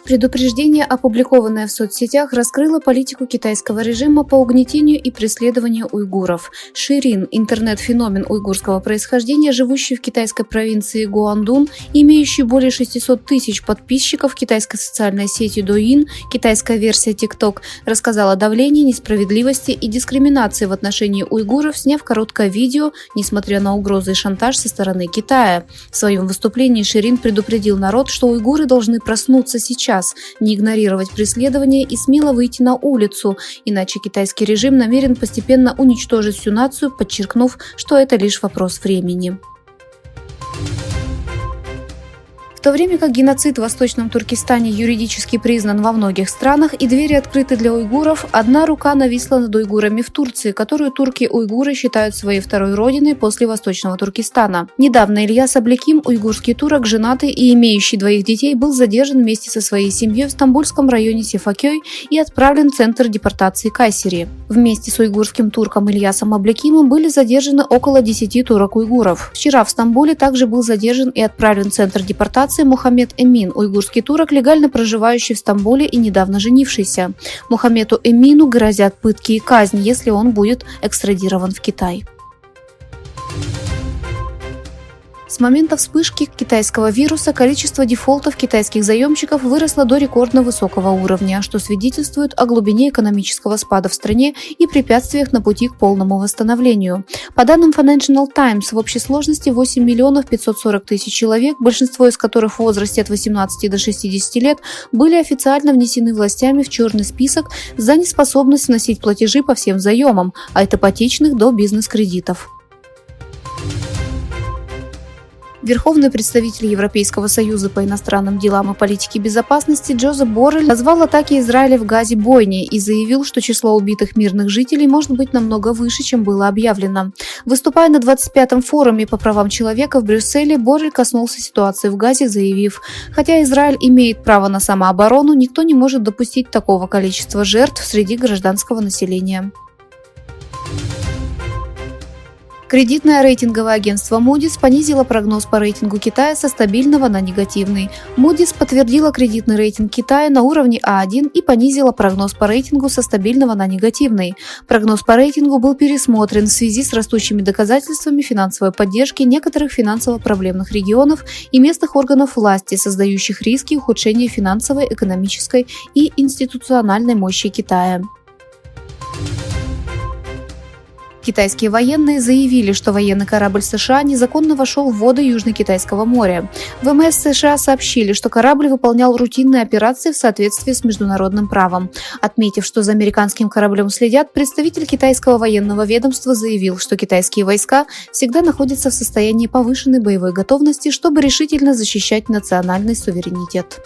Предупреждение, опубликованное в соцсетях, раскрыло политику китайского режима по угнетению и преследованию уйгуров. Ширин – интернет-феномен уйгурского происхождения, живущий в китайской провинции Гуандун, имеющий более 600 тысяч подписчиков китайской социальной сети Douyin, китайская версия TikTok, рассказал о давлении, несправедливости и дискриминации в отношении уйгуров, сняв короткое видео, несмотря на угрозы и шантаж со стороны Китая. В своем выступлении Ширин предупредил народ, что уйгуры должны проснуться сейчас, не игнорировать преследование и смело выйти на улицу, иначе китайский режим намерен постепенно уничтожить всю нацию, подчеркнув, что это лишь вопрос времени. В то время как геноцид в Восточном Туркестане юридически признан во многих странах и двери открыты для уйгуров, одна рука нависла над уйгурами в Турции, которую турки-уйгуры считают своей второй родиной после Восточного Туркестана. Недавно Ильяс Абляким, уйгурский турок, женатый и имеющий 2 детей, был задержан вместе со своей семьей в стамбульском районе Сефакёй и отправлен в центр депортации Кайсери. Вместе с уйгурским турком Ильясом Аблякимом были задержаны около 10 турок-уйгуров. Вчера в Стамбуле также был задержан и отправлен в центр депортации Мухаммед Эмин, уйгурский турок, легально проживающий в Стамбуле и недавно женившийся. Мухаммеду Эмину грозят пытки и казнь, если он будет экстрадирован в Китай. С момента вспышки китайского вируса количество дефолтов китайских заемщиков выросло до рекордно высокого уровня, что свидетельствует о глубине экономического спада в стране и препятствиях на пути к полному восстановлению. По данным Financial Times, в общей сложности 8 миллионов 540 тысяч человек, большинство из которых в возрасте от 18 до 60 лет, были официально внесены властями в черный список за неспособность вносить платежи по всем заемам, от ипотечных до бизнес-кредитов. Верховный представитель Европейского союза по иностранным делам и политике безопасности Джозеп Боррель назвал атаки Израиля в Газе бойней и заявил, что число убитых мирных жителей может быть намного выше, чем было объявлено. Выступая на 25-м форуме по правам человека в Брюсселе, Боррель коснулся ситуации в Газе, заявив: «Хотя Израиль имеет право на самооборону, никто не может допустить такого количества жертв среди гражданского населения». Кредитное рейтинговое агентство Moody's понизило прогноз по рейтингу Китая со стабильного на негативный. Moody's подтвердила кредитный рейтинг Китая на уровне А1 и понизила прогноз по рейтингу со стабильного на негативный. Прогноз по рейтингу был пересмотрен в связи с растущими доказательствами финансовой поддержки некоторых финансово-проблемных регионов и местных органов власти, создающих риски ухудшения финансовой, экономической и институциональной мощи Китая. Китайские военные заявили, что военный корабль США незаконно вошел в воды Южно-Китайского моря. ВМС США сообщили, что корабль выполнял рутинные операции в соответствии с международным правом. Отметив, что за американским кораблем следят, представитель китайского военного ведомства заявил, что китайские войска всегда находятся в состоянии повышенной боевой готовности, чтобы решительно защищать национальный суверенитет.